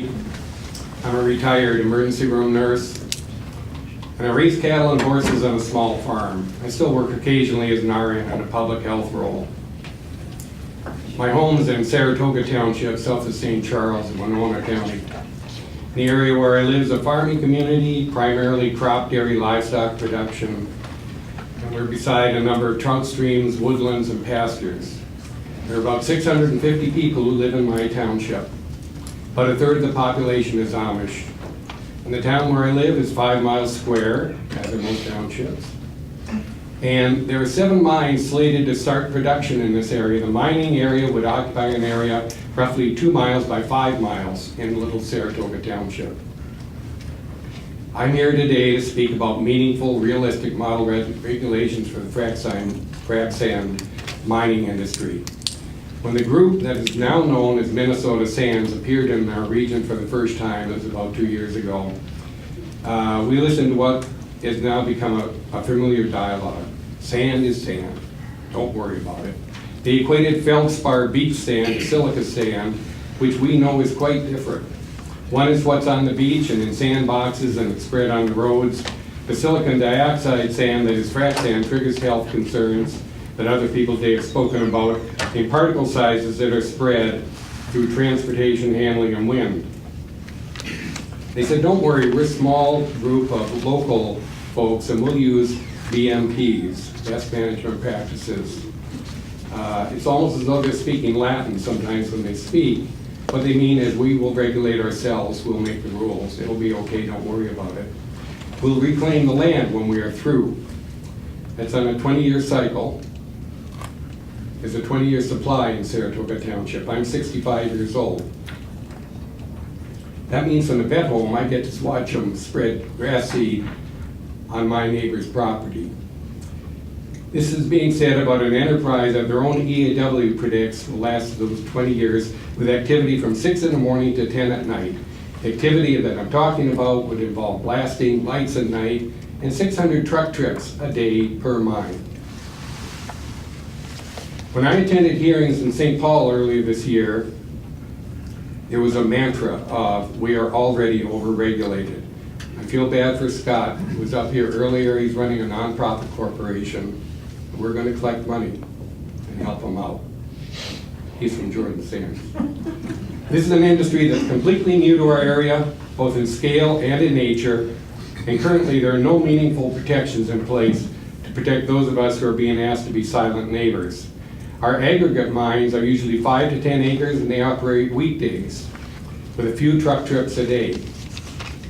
I'm a retired emergency room nurse, and I raise cattle and horses on a small farm. I still work occasionally as an RN in a public health role. My home is in Saratoga Township, south of St. Charles in Winona County. The area where I live is a farming community, primarily crop, dairy, livestock production, and we're beside a number of trout streams, woodlands, and pastures. There are about 650 people who live in my township. About a third of the population is Amish. And the town where I live is 5 miles square, as in most townships. And there are 7 mines slated to start production in this area. The mining area would occupy an area roughly 2 miles by 5 miles in Little Saratoga Township. I'm here today to speak about meaningful, realistic model regulations for the frac sand mining industry. When the group that is now known as Minnesota Sands appeared in our region for the first time, it was about 2 years ago, we listened to what has now become a familiar dialogue. Sand is sand. Don't worry about it. They equated feldspar beach sand to silica sand, which we know is quite different. One is what's on the beach and in sandboxes and it's spread on the roads. The silicon dioxide sand that is frac sand triggers health concerns that other people today have spoken about in particle sizes that are spread through transportation, handling, and wind. They said, don't worry, we're a small group of local folks and we'll use BMPs, best management practices. It's almost as though they're speaking Latin sometimes when they speak. What they mean is we will regulate ourselves, we'll make the rules, it'll be okay, don't worry about it. We'll reclaim the land when we are through. That's on a 20-year cycle. There's a 20-year supply in Saratoga Township. I'm 65 years old. That means from the vet home, I get to watch them spread grass seed on my neighbor's property. This is being said about an enterprise that their own EAW predicts will last those 20 years with activity from 6 in the morning to 10 at night. Activity that I'm talking about would involve blasting, lights at night, and 600 truck trips a day per mine. When I attended hearings in St. Paul earlier this year, there was a mantra of, we are already overregulated. I feel bad for Scott, who was up here earlier. He's running a nonprofit corporation. We're going to collect money and help him out. He's from Jordan Sands. This is an industry that's completely new to our area, both in scale and in nature, and currently there are no meaningful protections in place to protect those of us who are being asked to be silent neighbors. Our aggregate mines are usually 5 to 10 acres and they operate weekdays with a few truck trips a day.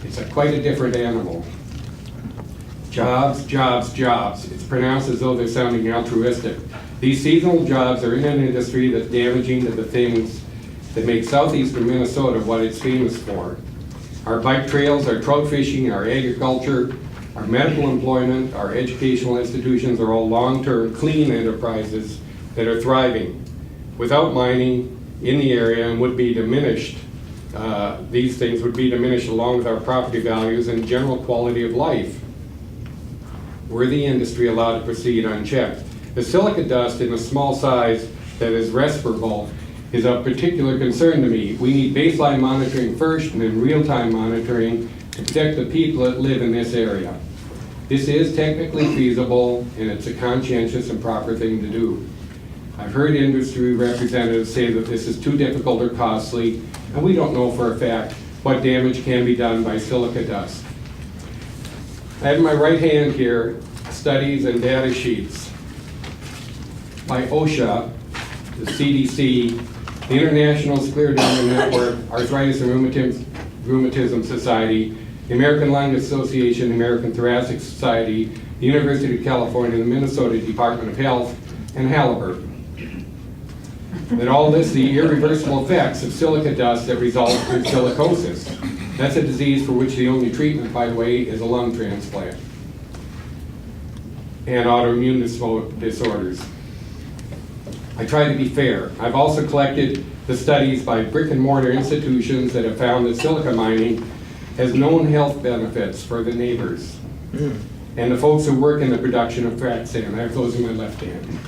It's quite a different animal. Jobs, jobs, jobs. It's pronounced as though they're sounding altruistic. These seasonal jobs are in an industry that's damaging to the things that make southeastern Minnesota what it's famous for. Our bike trails, our trout fishing, our agriculture, our medical employment, our educational institutions are all long-term clean enterprises that are thriving. Without mining in the area and would be diminished, these things would be diminished along with our property values and general quality of life. Were the industry allowed to proceed unchecked? The silica dust in a small size that is respirable is of particular concern to me. We need baseline monitoring first and then real-time monitoring to protect the people that live in this area. This is technically feasible and it's a conscientious and proper thing to do. I've heard industry representatives say that this is too difficult or costly, and we don't know for a fact what damage can be done by silica dust. I have in my right hand here studies and data sheets by OSHA, the CDC, the International Scleroderma Network, Arthritis and Rheumatism Society, the American Lung Association, the American Thoracic Society, the University of California, the Minnesota Department of Health, and Halliburton. That all this, the irreversible effects of silica dust that result in silicosis. That's a disease for which the only treatment, by the way, is a lung transplant. And autoimmune disorders. I try to be fair. I've also collected the studies by brick and mortar institutions that have found that silica mining has known health benefits for the neighbors and the folks who work in the production of frac sand. I have those in my left hand.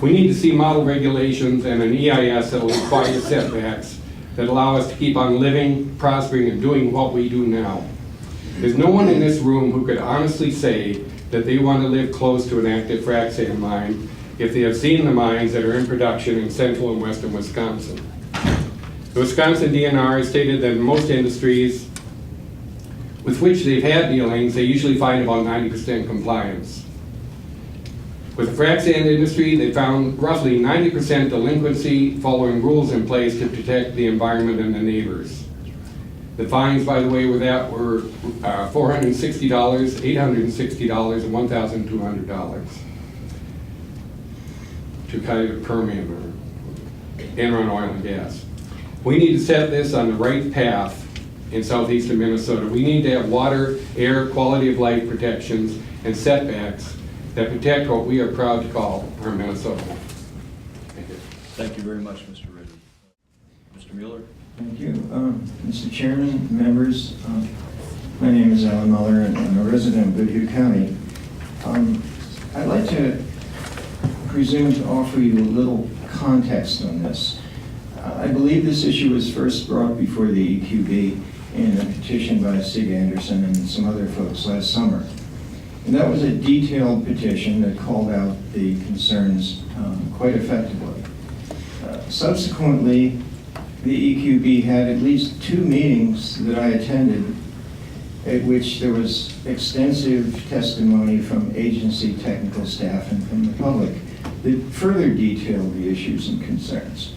We need to see model regulations and an EIS that will require setbacks that allow us to keep on living, prospering, and doing what we do now. There's no one in this room who could honestly say that they want to live close to an active frac sand mine if they have seen the mines that are in production in central and western Wisconsin. The Wisconsin DNR has stated that in most industries with which they've had dealings, they usually find about 90% compliance. With the frac sand industry, they found roughly 90% delinquency following rules in place to protect the environment and the neighbors. The fines, by the way, were $460, $860, and $1,200 to kind of Permian or Enron Oil and Gas. We need to set this on the right path in southeastern Minnesota. We need to have water, air, quality of life protections, and setbacks that protect what we are proud to call our Minnesota. Thank you. Thank you very much, Mr. Reddy. Mr. Mueller? Thank you. Mr. Chairman, members, my name is Alan Mueller and I'm a resident of Goodhue County. I'd like to presume to offer you a little context on this. I believe this issue was first brought before the EQB in a petition by Sig Anderson and some other folks last summer. And that was a detailed petition that called out the concerns quite effectively. Subsequently, the EQB had at least 2 meetings that I attended at which there was extensive testimony from agency technical staff and from the public that further detailed the issues and concerns.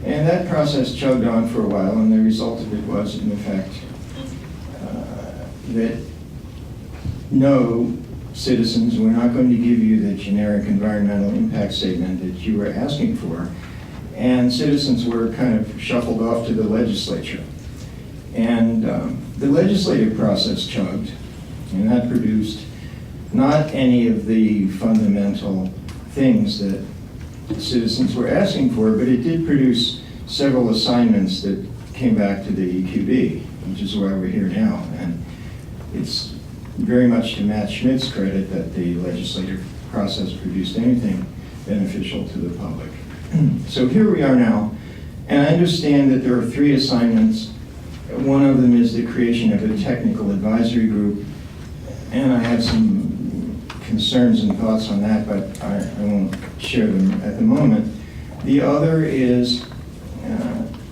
And that process chugged on for a while, and the result of it was, in effect, that no, citizens, we're not going to give you the generic environmental impact statement that you were asking for. And citizens were kind of shuffled off to the legislature. And the legislative process chugged, and that produced not any of the fundamental things that the citizens were asking for, but it did produce several assignments that came back to the EQB, which is why we're here now. And it's very much to Matt Schmidt's credit that the legislative process produced anything beneficial to the public. So here we are now, and I understand that there are 3 assignments. One of them is the creation of a technical advisory group, and I have some concerns and thoughts on that, but I won't share them at the moment. The other is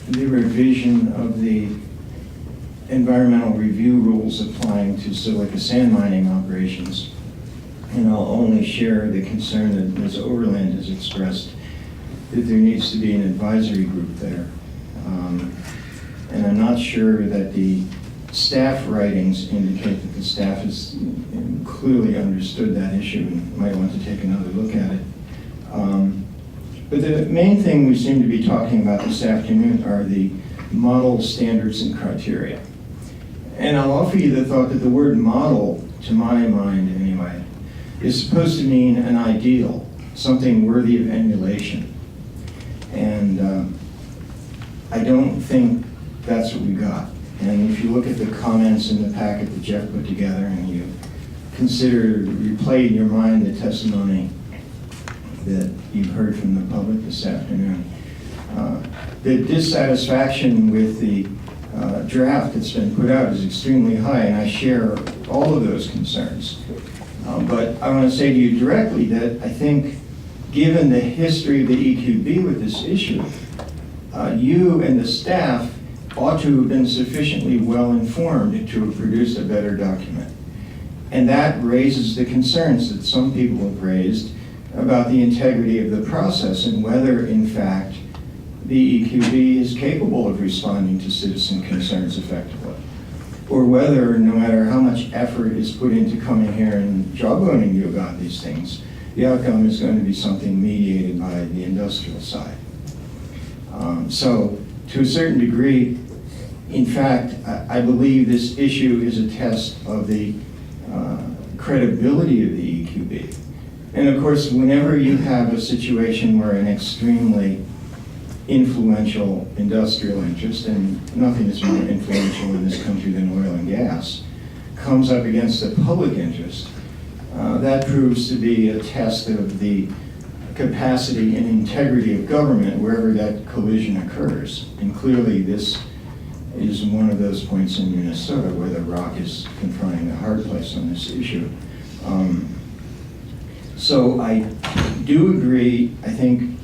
the revision of the environmental review rules applying to silica sand mining operations. And I'll only share the concern that Ms. Overland has expressed, that there needs to be an advisory group there. And I'm not sure that the staff writings indicate that the staff has clearly understood that issue and might want to take another look at it. But the main thing we seem to be talking about this afternoon are the model standards and criteria. And I'll offer you the thought that the word model, to my mind anyway, is supposed to mean an ideal, something worthy of emulation. And I don't think that's what we got. And if you look at the comments in the packet that Jeff put together and you consider, replay in your mind the testimony that you've heard from the public this afternoon, the dissatisfaction with the draft that's been put out is extremely high, and I share all of those concerns. But I want to say to you directly that I think, given the history of the EQB with this issue, you and the staff ought to have been sufficiently well informed to have produced a better document. And that raises the concerns that some people have raised about the integrity of the process and whether, in fact, the EQB is capable of responding to citizen concerns effectively, or whether, no matter how much effort is put into coming here and jawboning you about these things, the outcome is going to be something mediated by the industrial side. So, to a certain degree, in fact, I believe this issue is a test of the credibility of the EQB. And of course, whenever you have a situation where an extremely influential industrial interest, and nothing is more influential in this country than oil and gas, comes up against the public interest, that proves to be a test of the capacity and integrity of government wherever that collision occurs. And clearly this is one of those points in Minnesota where the Rock is confronting the hard place on this issue. So I do agree, I think,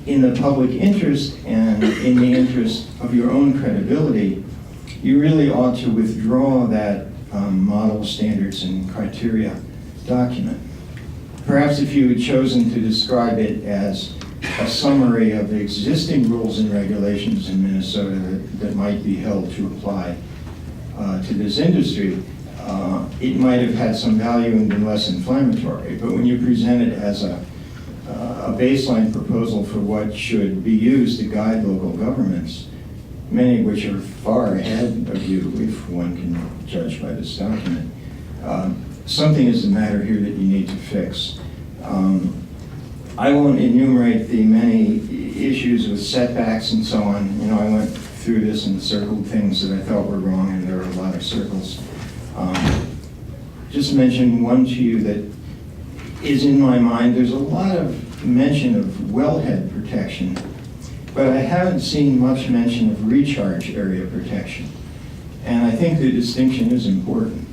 in the public interest and in the interest of your own credibility, you really ought to withdraw that model, standards, and criteria document. Perhaps if you had chosen to describe it as a summary of the existing rules and regulations in Minnesota that might be held to apply to this industry, it might have had some value and been less inflammatory. But when you present it as a baseline proposal for what should be used to guide local governments, many of which are far ahead of you, if one can judge by this document, something is the matter here that you need to fix. I won't enumerate the many issues with setbacks and so on. You know, I went through this and circled things that I thought were wrong, and there are a lot of circles. Just mention one to you that is in my mind. There's a lot of mention of wellhead protection, but I haven't seen much mention of recharge area protection. And I think the distinction is important.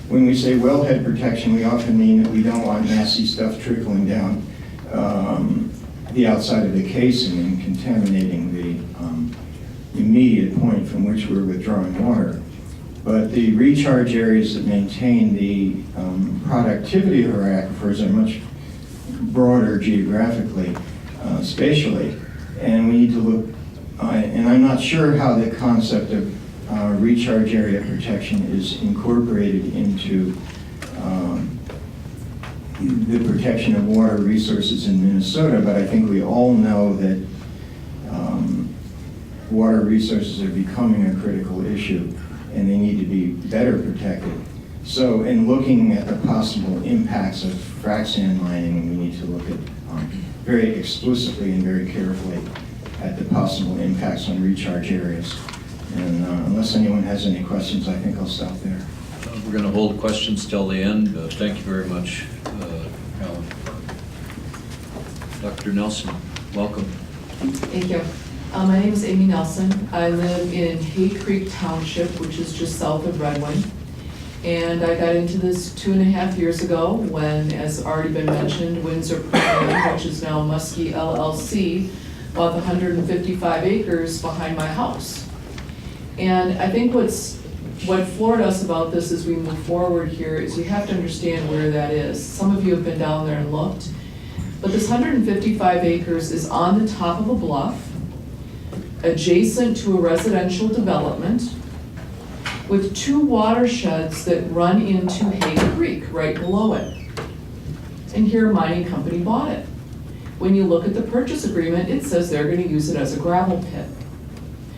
When we say wellhead protection, we often mean that we don't want nasty stuff trickling down the outside of the casing and contaminating the immediate point from which we're withdrawing water. But the recharge areas that maintain the productivity of our aquifers are much broader geographically, spatially, and we need to look, and I'm not sure how the concept of recharge area protection is incorporated into the protection of water resources in Minnesota, but I think we all know that water resources are becoming a critical issue and they need to be better protected. So in looking at the possible impacts of frac sand mining, we need to look at very explicitly and very carefully at the possible impacts on recharge areas. And unless anyone has any questions, I think I'll stop there. We're going to hold questions till the end. Thank you very much, Alan. Dr. Nelson, welcome. Thank you. My name is Amy Nelson. I live in Hay Creek Township, which is just south of Redwing. And I got into this 2.5 years ago when, as already been mentioned, Windsor Premium, which is now Muskie LLC, bought the 155 acres behind my house. And I think what floored us about this as we move forward here is you have to understand where that is. Some of you have been down there and looked, but this 155 acres is on the top of a bluff, adjacent to a residential development, with 2 watersheds that run into Hay Creek right below it. And here a mining company bought it. When you look at the purchase agreement, it says they're going to use it as a gravel pit.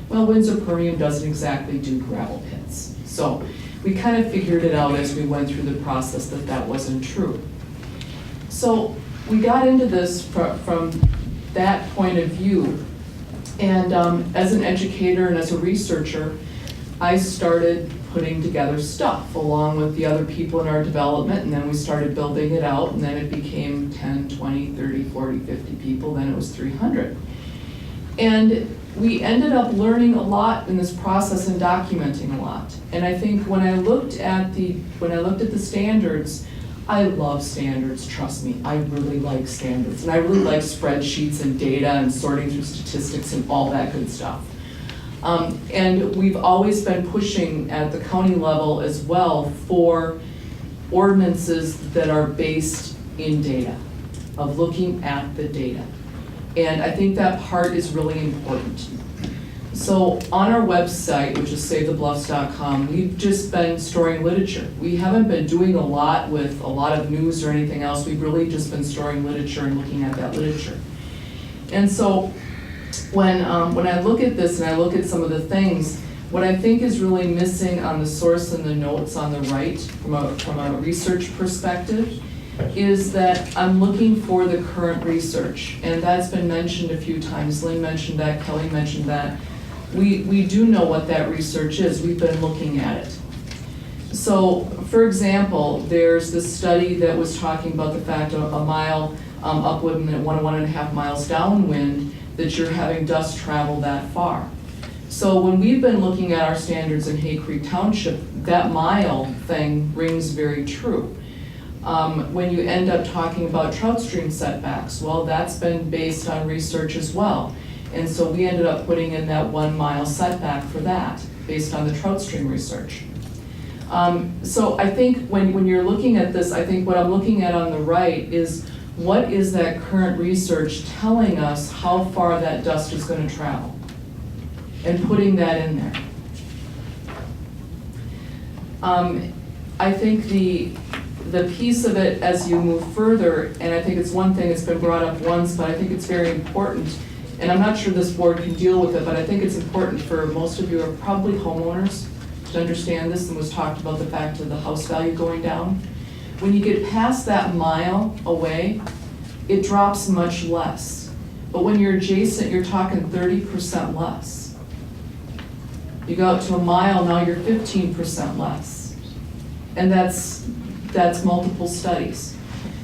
Well, Windsor Permian doesn't exactly do gravel pits. So we kind of figured it out as we went through the process that that wasn't true. So we got into this from that point of view. And as an educator and as a researcher, I started putting together stuff along with the other people in our development, and then we started building it out, and then it became 10, 20, 30, 40, 50 people, then it was 300. And we ended up learning a lot in this process and documenting a lot. And I think when I looked at the standards, I love standards, trust me, I really like standards. And I really like spreadsheets and data and sorting through statistics and all that good stuff. And we've always been pushing at the county level as well for ordinances that are based in data, of looking at the data. And I think that part is really important. So on our website, which is SaveTheBluffs.com, we've just been storing literature. We haven't been doing a lot with a lot of news or anything else. We've really just been storing literature and looking at that literature. And so when I look at this and I look at some of the things, what I think is really missing on the source and the notes on the right from a research perspective is that I'm looking for the current research. And that's been mentioned a few times. Lynn mentioned that, Kelly mentioned that. We do know what that research is. We've been looking at it. So, for example, there's this study that was talking about the fact of a mile upwind and 1.5 miles downwind, that you're having dust travel that far. So when we've been looking at our standards in Hay Creek Township, that mile thing rings very true. When you end up talking about trout stream setbacks, well, that's been based on research as well. And so we ended up putting in that 1 mile setback for that, based on the trout stream research. So I think when you're looking at this, I think what I'm looking at on the right is what is that current research telling us how far that dust is going to travel, and putting that in there. I think the piece of it as you move further, and I think it's one thing that's been brought up once, but I think it's very important, and I'm not sure this board can deal with it, but I think it's important for most of you who are probably homeowners to understand this, and was talked about the fact of the house value going down. When you get past that mile away, it drops much less. But when you're adjacent, you're talking 30% less. You go out to a mile, now you're 15% less. And that's multiple studies.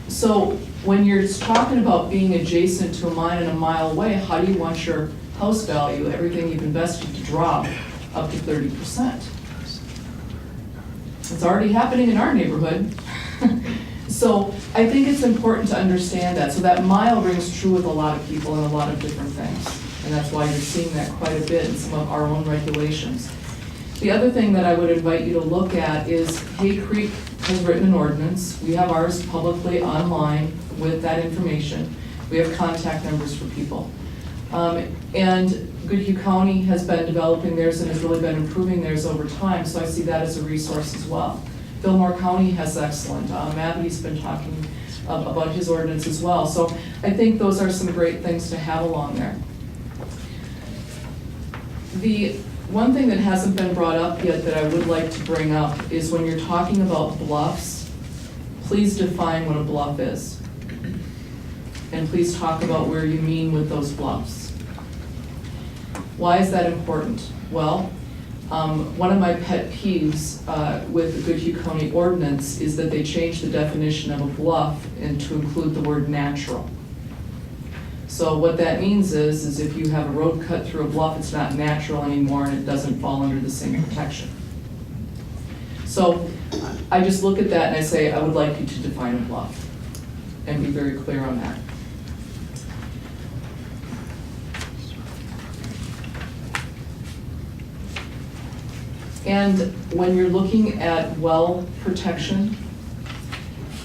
So when you're talking about being adjacent to a mine and a mile away, how do you want your house value, everything you've invested, to drop up to 30%? It's already happening in our neighborhood. So I think it's important to understand that. So that mile rings true with a lot of people and a lot of different things. And that's why you're seeing that quite a bit in some of our own regulations. The other thing that I would invite you to look at is Hay Creek has written an ordinance. We have ours publicly online with that information. We have contact numbers for people. And Goodhue County has been developing theirs and has really been improving theirs over time, so I see that as a resource as well. Fillmore County has excellent. Abby's been talking about his ordinance as well. So I think those are some great things to have along there. The one thing that hasn't been brought up yet that I would like to bring up is when you're talking about bluffs, please define what a bluff is. And please talk about where you mean with those bluffs. Why is that important? Well, one of my pet peeves with the Goodhue County ordinance is that they changed the definition of a bluff and to include the word natural. So what that means is if you have a road cut through a bluff, it's not natural anymore and it doesn't fall under the same protection. So I just look at that and I say, I would like you to define a bluff and be very clear on that. And when you're looking at well protection,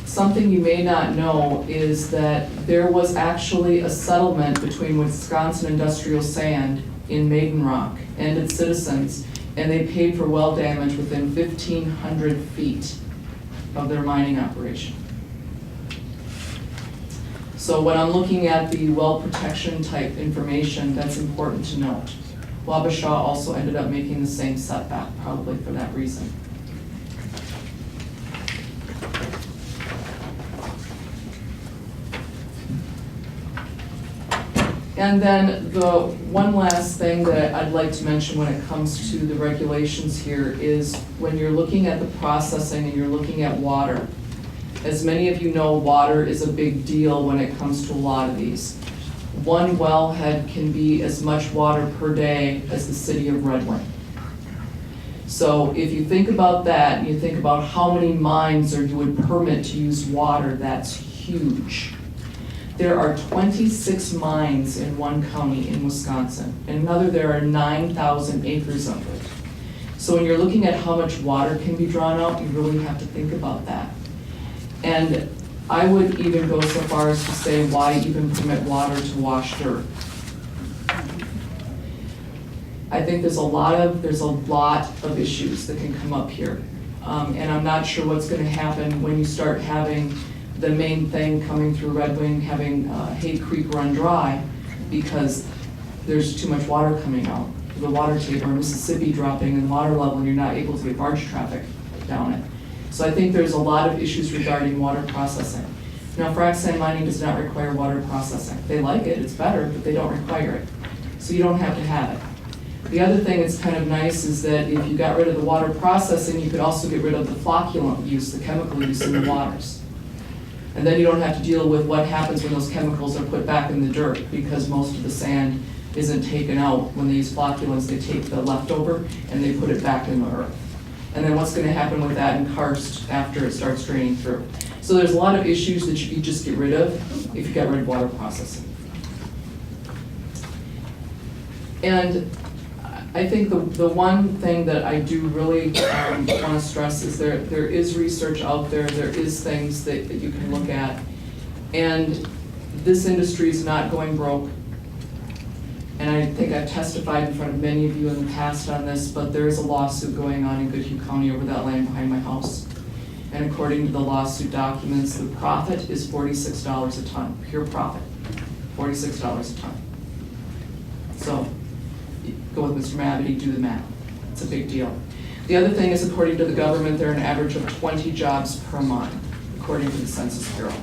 something you may not know is that there was actually a settlement between Wisconsin Industrial Sand in Maiden Rock and its citizens, and they paid for well damage within 1,500 feet of their mining operation. So when I'm looking at the well protection type information, that's important to note. Wabasha also ended up making the same setback, probably for that reason. And then the one last thing that I'd like to mention when it comes to the regulations here is when you're looking at the processing and you're looking at water. As many of you know, water is a big deal when it comes to a lot of these. One wellhead can be as much water per day as the city of Red Wing. So if you think about that, and you think about how many mines you would permit to use water, that's huge. There are 26 mines in one county in Wisconsin. In another, there are 9,000 acres of it. So when you're looking at how much water can be drawn out, you really have to think about that. And I would even go so far as to say, why even permit water to wash dirt? I think there's a lot of issues that can come up here. And I'm not sure what's gonna happen when you start having the main thing coming through Red Wing, having Hay Creek run dry because there's too much water coming out. The water table in Mississippi dropping in water level and you're not able to get barge traffic down it. So I think there's a lot of issues regarding water processing. Now, frac sand mining does not require water processing. They like it, it's better, but they don't require it. So you don't have to have it. The other thing that's kind of nice is that if you got rid of the water processing, you could also get rid of the flocculant use, the chemical use in the waters. And then you don't have to deal with what happens when those chemicals are put back in the dirt, because most of the sand isn't taken out. When they use flocculants, they take the leftover and they put it back in the earth. And then what's gonna happen with that in karst after it starts draining through? So there's a lot of issues that you could just get rid of if you got rid of water processing. And I think the one thing that I do really want to stress is there is research out there, there is things that you can look at. And this industry is not going broke. And I think I've testified in front of many of you in the past on this, but there is a lawsuit going on in Goodhue County over that land behind my house. And according to the lawsuit documents, the profit is $46 a ton, pure profit, $46 a ton. So, go with Mr. Mabity, do the math. It's a big deal. The other thing is, according to the government, there are an average of 20 jobs per month, according to the Census Bureau.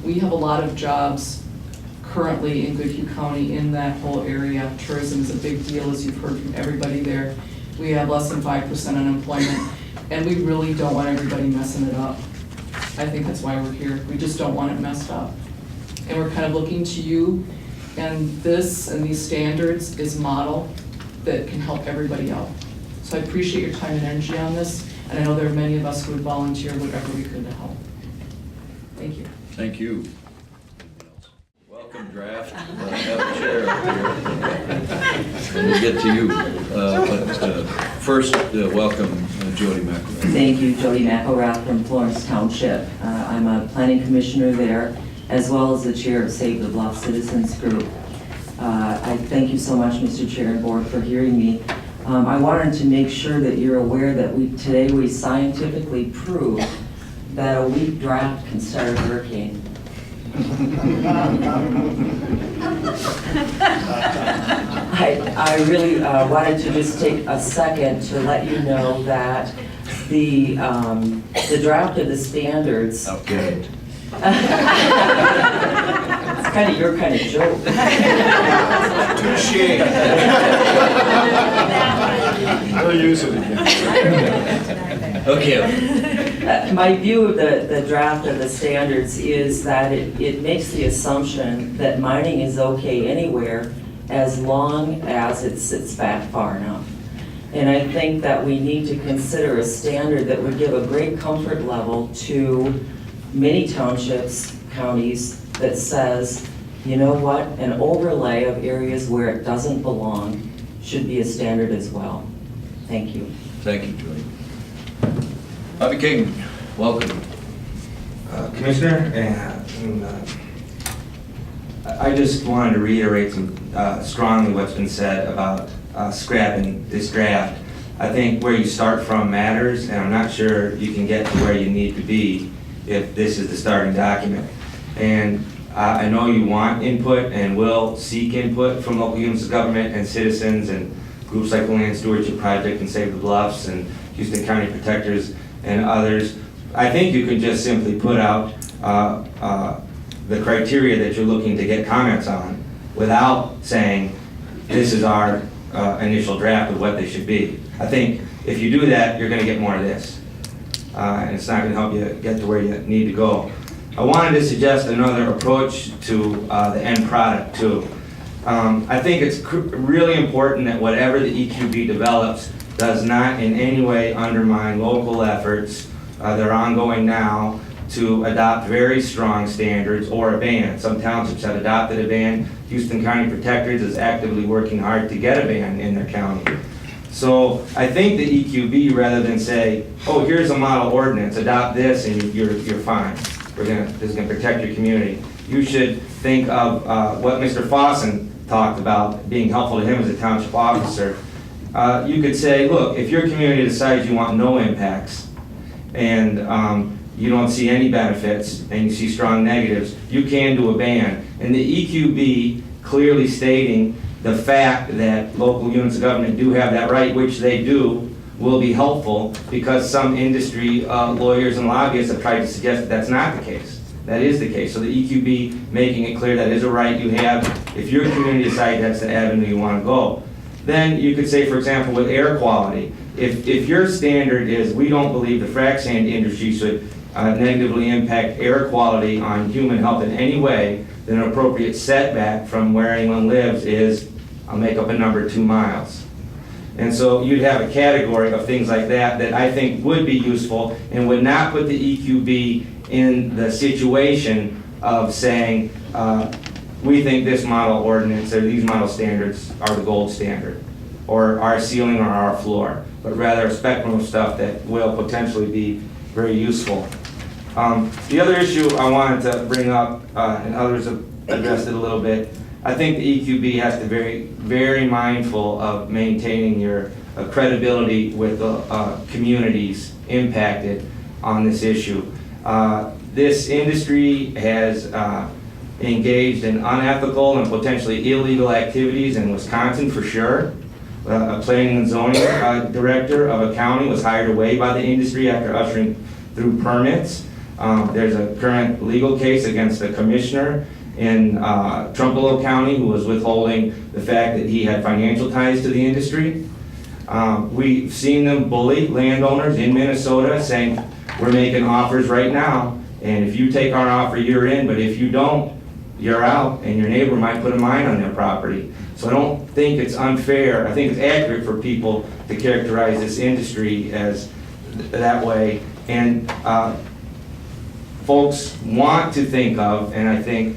We have a lot of jobs currently in Goodhue County in that whole area. Tourism is a big deal, as you've heard from everybody there. We have less than 5% unemployment, and we really don't want everybody messing it up. I think that's why we're here. We just don't want it messed up. And we're kind of looking to you, and this and these standards is model that can help everybody out. So I appreciate your time and energy on this, and I know there are many of us who would volunteer whatever we could to help. Thank you. Thank you. Welcome, draft. Have a chair up here. And we'll get to you. But first, welcome Jody Macklin. Thank you, Jody Macklin from Florence Township. I'm a planning commissioner there, as well as the chair of Save the Bluff Citizens Group. I thank you so much, Mr. Chair and Board, for hearing me. I wanted to make sure that you're aware that today we scientifically proved that a weak draft can start a hurricane. I really wanted to just take a second to let you know that the draft of the standards. Okay. It's kind of your kind of joke. Touche. We'll use it again. Okay. My view of the draft of the standards is that it makes the assumption that mining is okay anywhere as long as it sits back far enough. And I think that we need to consider a standard that would give a great comfort level to many townships, counties, that says, you know what, an overlay of areas where it doesn't belong should be a standard as well. Thank you. Thank you, Jody. Bobby King, welcome. Commissioner, I just wanted to reiterate strongly what's been said about scrapping this draft. I think where you start from matters, and I'm not sure you can get to where you need to be if this is the starting document. And I know you want input and will seek input from local units of government and citizens and groups like the Land Stewardship Project and Save the Bluffs and Houston County Protectors and others. I think you can just simply put out the criteria that you're looking to get comments on without saying this is our initial draft of what they should be. I think if you do that, you're going to get more of this. And it's not going to help you get to where you need to go. I wanted to suggest another approach to the end product too. I think it's really important that whatever the EQB develops does not in any way undermine local efforts that are ongoing now to adopt very strong standards or a ban. Some townships have adopted a ban. Houston County Protectors is actively working hard to get a ban in their county. So I think the EQB, rather than say, oh, here's a model ordinance, adopt this and you're fine. This is going to protect your community. You should think of what Mr. Fossen talked about being helpful to him as a township officer. You could say, look, if your community decides you want no impacts and you don't see any benefits and you see strong negatives, you can do a ban. And the EQB clearly stating the fact that local units of government do have that right, which they do, will be helpful because some industry lawyers and lobbyists have tried to suggest that that's not the case. That is the case. So the EQB making it clear that is a right you have if your community decides that's the avenue you want to go. Then you could say, for example, with air quality, if your standard is we don't believe the frac sand industry should negatively impact air quality on human health in any way, then an appropriate setback from where anyone lives is, I'll make up a number, 2 miles. And so you'd have a category of things like that that I think would be useful and would not put the EQB in the situation of saying, we think this model ordinance or these model standards are the gold standard, or our ceiling or our floor, but rather a spectrum of stuff that will potentially be very useful. The other issue I wanted to bring up, and others have addressed it a little bit, I think the EQB has to be very mindful of maintaining your credibility with the communities impacted on this issue. This industry has engaged in unethical and potentially illegal activities in Wisconsin for sure. A planning and zoning director of a county was hired away by the industry after ushering through permits. There's a current legal case against a commissioner in Trumpelow County who was withholding the fact that he had financial ties to the industry. We've seen them bully landowners in Minnesota saying, we're making offers right now, and if you take our offer, you're in, but if you don't, you're out, and your neighbor might put a mine on their property. So I don't think it's unfair. I think it's accurate for people to characterize this industry as that way. And folks want to think of, and I think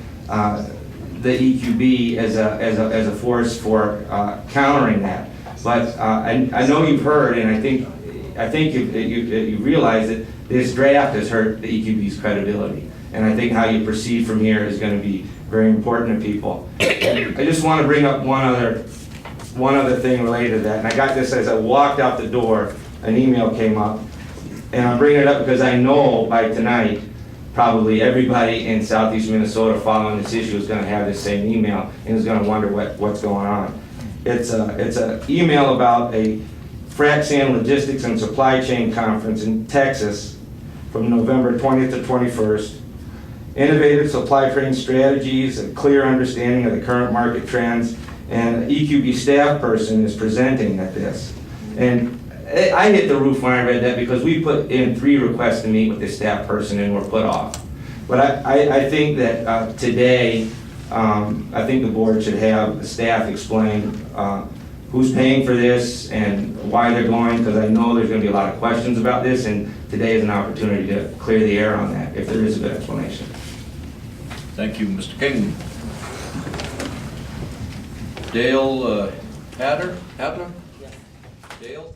the EQB as a force for countering that. But I know you've heard, and I think you realize that this draft has hurt the EQB's credibility. And I think how you proceed from here is going to be very important to people. I just want to bring up one other thing related to that. And I got this as I walked out the door, an email came up. And I'm bringing it up because I know by tonight, probably everybody in southeast Minnesota following this issue is going to have this same email and is going to wonder what's going on. It's an email about a frac sand logistics and supply chain conference in Texas from November 20th to 21st. Innovative supply chain strategies, a clear understanding of the current market trends, and an EQB staff person is presenting at this. And I hit the roof when I read that because we put in 3 requests to meet with this staff person and were put off. But I think that today, I think the board should have the staff explain who's paying for this and why they're going, because I know there's going to be a lot of questions about this, and today is an opportunity to clear the air on that, if there is a good explanation. Thank you, Mr. King. Dale Adler? Yes. Dale?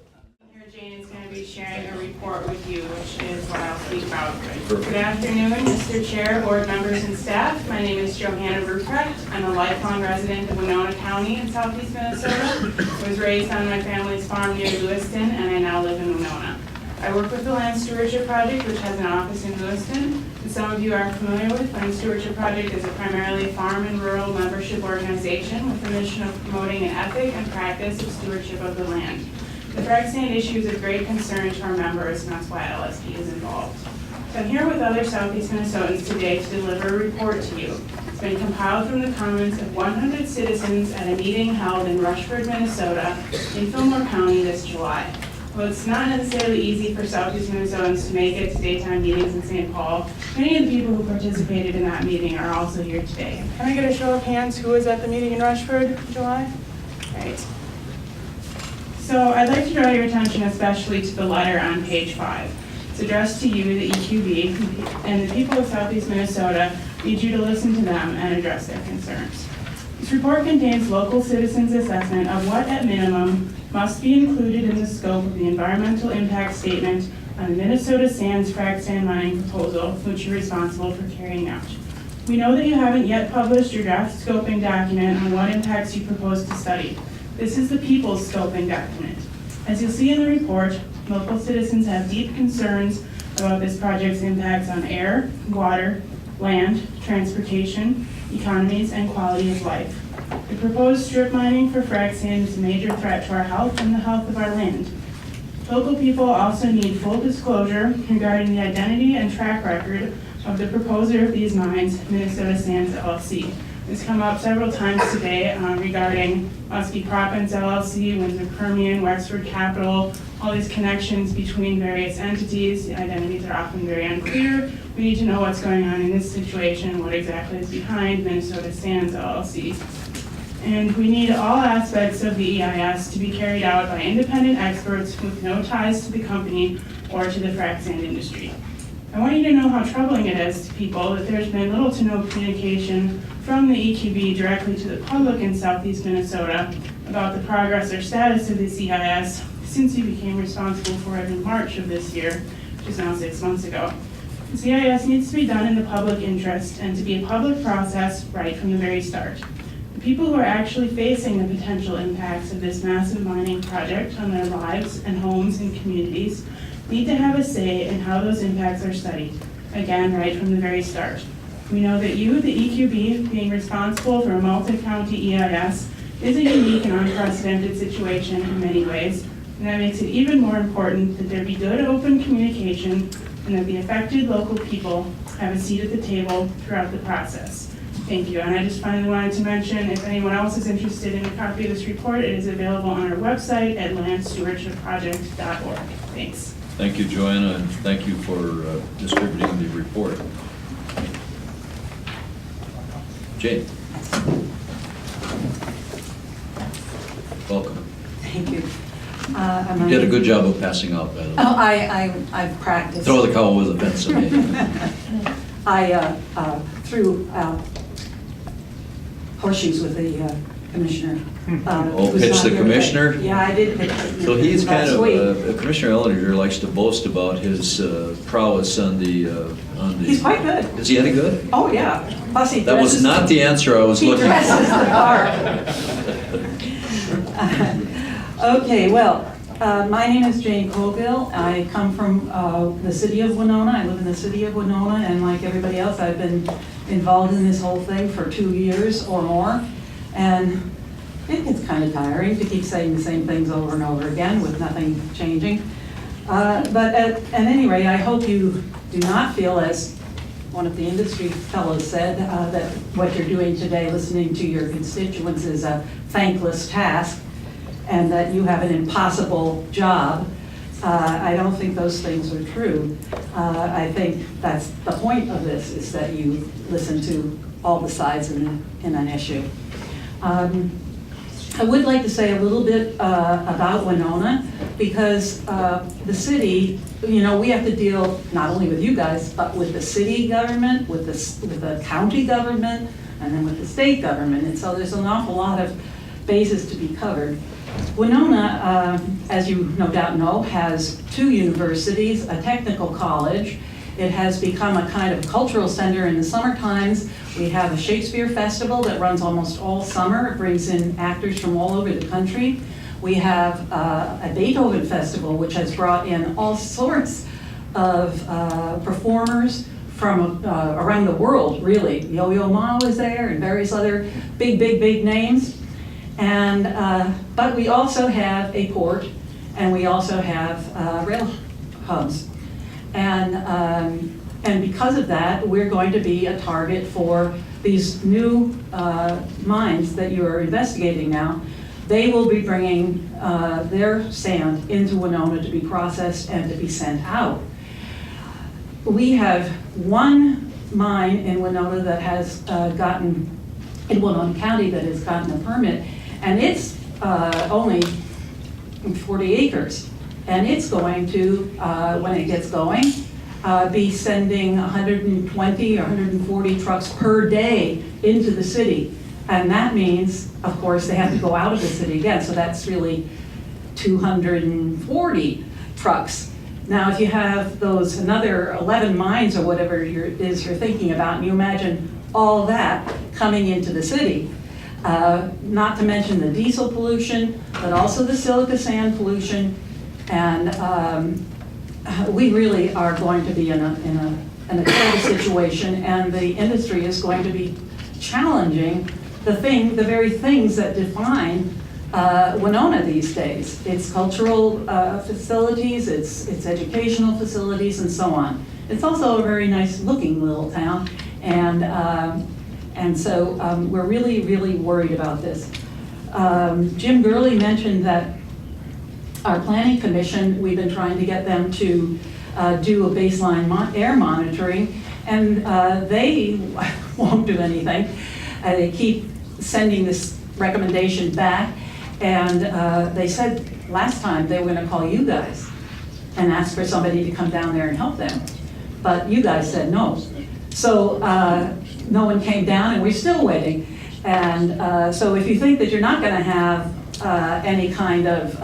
Here, Jane is going to be sharing a report with you, which is what I'll speak about. Perfect. Good afternoon, Mr. Chair, board members, and staff. My name is Hannahruprecht. I'm a lifelong resident of Winona County in southeast Minnesota. I was raised on my family's farm near Lewiston, and I now live in Winona. I work with the Land Stewardship Project, which has an office in Lewiston. As some of you are familiar with, Land Stewardship Project is a primarily farm and rural membership organization with the mission of promoting an ethic and practice of stewardship of the land. The frac sand issue is of great concern to our members, and that's why LSP is involved. So I'm here with other southeast Minnesotans today to deliver a report to you. It's been compiled from the comments of 100 citizens at a meeting held in Rushford, Minnesota, in Fillmore County this July. Well, it's not necessarily easy for southeast Minnesotans to make it to daytime meetings in St. Paul. Many of the people who participated in that meeting are also here today. Can I get a show of hands who was at the meeting in Rushford in July? Right. So I'd like to draw your attention especially to the letter on page 5. It's addressed to you, the EQB, and the people of southeast Minnesota need you to listen to them and address their concerns. This report contains local citizens' assessment of what, at minimum, must be included in the scope of the environmental impact statement on the Minnesota Sands frac sand mining proposal, which you're responsible for carrying out. We know that you haven't yet published your draft scoping document on what impacts you propose to study. This is the people's scoping document. As you'll see in the report, local citizens have deep concerns about this project's impacts on air, water, land, transportation, economies, and quality of life. The proposed strip mining for frac sand is a major threat to our health and the health of our land. Local people also need full disclosure regarding the identity and track record of the proposer of these mines, Minnesota Sands LLC. has come up several times today regarding Muskie Proppants LLC, Windsor Permian, Wexford Capital, all these connections between various entities. The identities are often very unclear. We need to know what's going on in this situation, what exactly is behind Minnesota Sands LLC. And we need all aspects of the EIS to be carried out by independent experts with no ties to the company or to the frac sand industry. I want you to know how troubling it is to people that there's been little to no communication from the EQB directly to the public in southeast Minnesota about the progress or status of this EIS since you became responsible for it in March of this year, which is now 6 months ago. This EIS needs to be done in the public interest and to be a public process right from the very start. The people who are actually facing the potential impacts of this massive mining project on their lives and homes and communities need to have a say in how those impacts are studied, again, right from the very start. We know that you, the EQB, being responsible for a multi-county EIS, is a unique and unprecedented situation in many ways, and that makes it even more important that there be good, open communication and that the affected local people have a seat at the table throughout the process. Thank you. And I just finally wanted to mention, if anyone else is interested in a copy of this report, it is available on our website at landstewardshipproject.org. Thanks. Thank you, Joanna, and thank you for distributing the report. Jane. Welcome. Thank you. You did a good job of passing out, by the way. Oh, I've practiced. Throw the cow over the fence someday. I threw horseshoes with the commissioner. Oh, who's pitch not the here commissioner? today. Yeah, I did pitch. So he's kind last of, week. Commissioner Ellinger likes to boast about his prowess on the. He's quite good. Is he any good? Oh, yeah. Plus he That was dresses- not the answer I was He looking dresses for. the part. Okay, well, my name is Jane Colville. I come from the city of Winona. I live in the city of Winona, and like everybody else, I've been involved in this whole thing for 2 years or more. And it gets kind of tiring to keep saying the same things over and over again with nothing changing. But at any rate, I hope you do not feel, as one of the industry fellows said, that what you're doing today, listening to your constituents, is a thankless task and that you have an impossible job. I don't think those things are true. I think that's the point of this, is that you listen to all the sides in an issue. I would like to say a little bit about Winona, because the city, you know, we have to deal not only with you guys, but with the city government, with the county government, and then with the state government. And so there's an awful lot of bases to be covered. Winona, as you no doubt know, has 2 universities, a technical college. It has become a kind of cultural center in the summer times. We have a Shakespeare festival that runs almost all summer. It brings in actors from all over the country. We have a Beethoven festival, which has brought in all sorts of performers from around the world, really. Yo-Yo Ma was there, and various other big names. And but we also have a port, and we also have rail hubs. And because of that, we're going to be a target for these new mines that you're investigating now. They will be bringing their sand into Winona to be processed and to be sent out. We have one mine in Winona that has gotten, in Winona County, that has gotten a permit, and it's only 40 acres. And it's going to, when it gets going, be sending 120 or 140 trucks per day into the city. And that means, of course, they have to go out of the city again, so that's really 240 trucks. Now, if you have those another 11 mines or whatever you're thinking about, and you imagine all that coming into the city, not to mention the diesel pollution, but also the silica sand pollution, and we really are going to be in a terrible situation, and the industry is going to be challenging the very things that define Winona these days. Its cultural facilities, its educational facilities, and so on. It's also a very nice looking little town, and And so we're really, really worried about this. Jim Gurley mentioned that our planning commission, we've been trying to get them to do a baseline air monitoring, and they won't do anything. They keep sending this recommendation back, and they said last time they were going to call you guys and ask for somebody to come down there and help them. But you guys said no. So no one came down, and we're still waiting. And so if you think that you're not going to have any kind of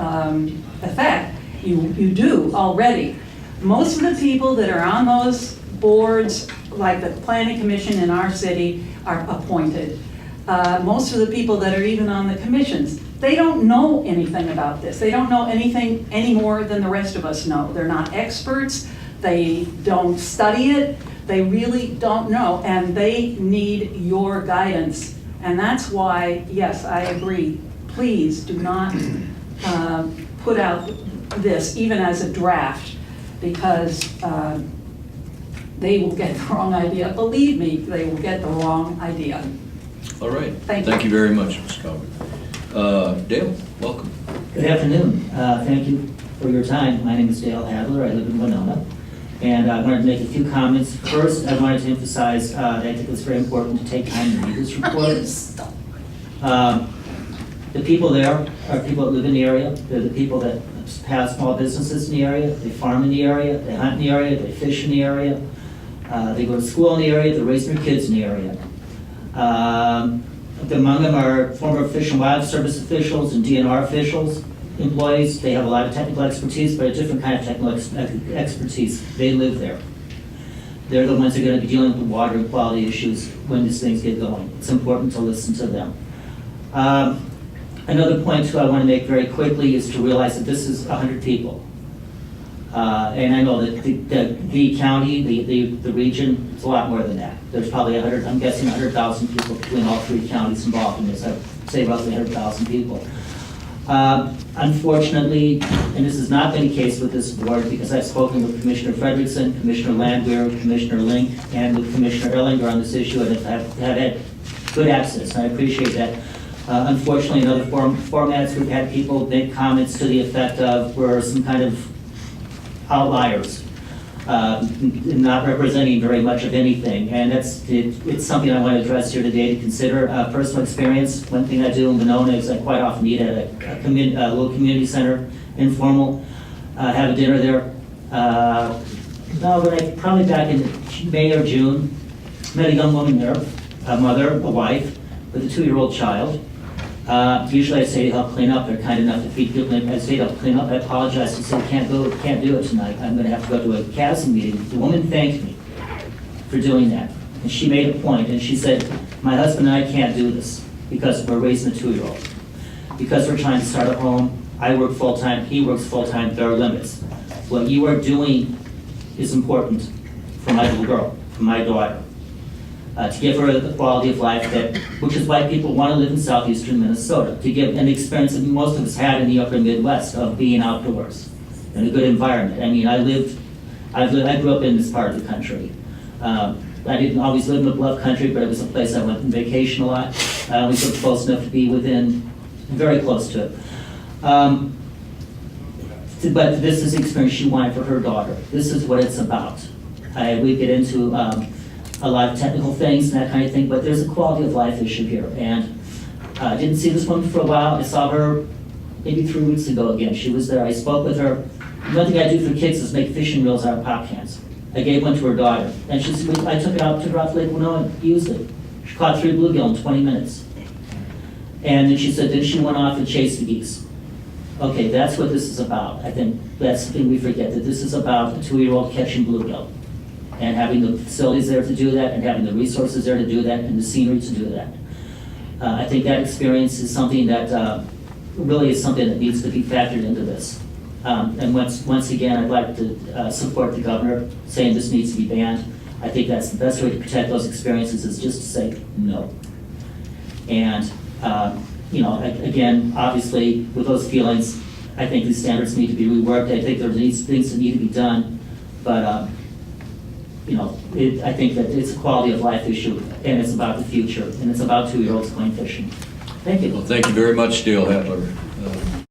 effect, you do already. Most of the people that are on those boards, like the planning commission in our city, are appointed. Most of the people that are even on the commissions, they don't know anything about this. They don't know anything any more than the rest of us know. They're not experts. They don't study it. They really don't know, and they need your guidance. And that's why, yes, I agree. Please do not put out this even as a draft, because they will get the wrong idea. Believe me, they will get the wrong idea. All right. Thank you. Thank you very much, Ms. Coward. Dale, welcome. Good afternoon. Thank you for your time. My name is Dale Adler. I live in Winona. And I wanted to make a few comments. First, I wanted to emphasize that I think it's very important to take time to read this report. The people there are people that live in the area. They're the people that have small businesses in the area. They farm in the area. They hunt in the area. They fish in the area. They go to school in the area. They raise their kids in the area. Among them are former Fish and Wildlife Service officials and DNR officials, employees. They have a lot of technical expertise, but a different kind of technical expertise. They live there. They're the ones that are going to be dealing with water and quality issues when these things get going. It's important to listen to them. Another point, too, I want to make very quickly is to realize that this is 100 people. And I know that the county, the region, it's a lot more than that. There's probably 100, I'm guessing 100,000 people between all three counties involved in this. I'd say roughly 100,000 people. Unfortunately, and this has not been the case with this board, because I've spoken with Commissioner Frederickson, Commissioner Landwehr, Commissioner Link, and with Commissioner Erlinger on this issue, and have had good access, and I appreciate that. Unfortunately, in other formats, we've had people make comments to the effect of we're some kind of outliers, not representing very much of anything, and it's something I want to address here today to consider. Personal experience, one thing I do in Winona is I quite often eat at a little community center, informal, have a dinner there. Probably back in May or June, met a young woman there, a mother, a wife, with a 2-year-old child. Usually I say to help clean up. They're kind enough to feed people. I say to help clean up. I apologize and say can't do it tonight. I'm going to have to go to a CASM meeting. The woman thanked me for doing that, and she made a point, and she said, "My husband and I can't do this because we're raising a 2-year-old. Because we're trying to start a home. I work full time. He works full time. There are limits. What you are doing is important for my little girl, for my daughter." To give her the quality of life which is why people want to live in southeastern Minnesota, to give an experience that most of us had in the upper Midwest of being outdoors in a good environment. I mean, I grew up in this part of the country. I didn't always live in the bluff country, but it was a place I went on vacation a lot. I always lived close enough to be very close to it. But this is the experience she wanted for her daughter. This is what it's about. We get into a lot of technical things and that kind of thing, but there's a quality of life issue here. And I didn't see this woman for a while. I saw her maybe 3 weeks ago again. She was there. I spoke with her. One thing I do for kids is make fishing reels out of pop cans. I gave one to her daughter. And she said, I took it out to her off Lake Winona and used it. She caught 3 bluegill in 20 minutes. And then she said, then she went off and chased the geese. Okay, that's what this is about. I think that's the thing we forget, that this is about a 2-year-old catching bluegill, and having the facilities there to do that, and having the resources there to do that, and the scenery to do that. I think that experience is something that really is something that needs to be factored into this. And once again, I'd like to support the governor saying this needs to be banned. I think that's the best way to protect those experiences, is just to say no. And again, obviously, with those feelings, I think these standards need to be reworked. I think there are things that need to be done, but I think that it's a quality of life issue, and it's about the future, and it's about 2-year-olds going fishing. Thank you. Well, thank you very much, Dale Adler.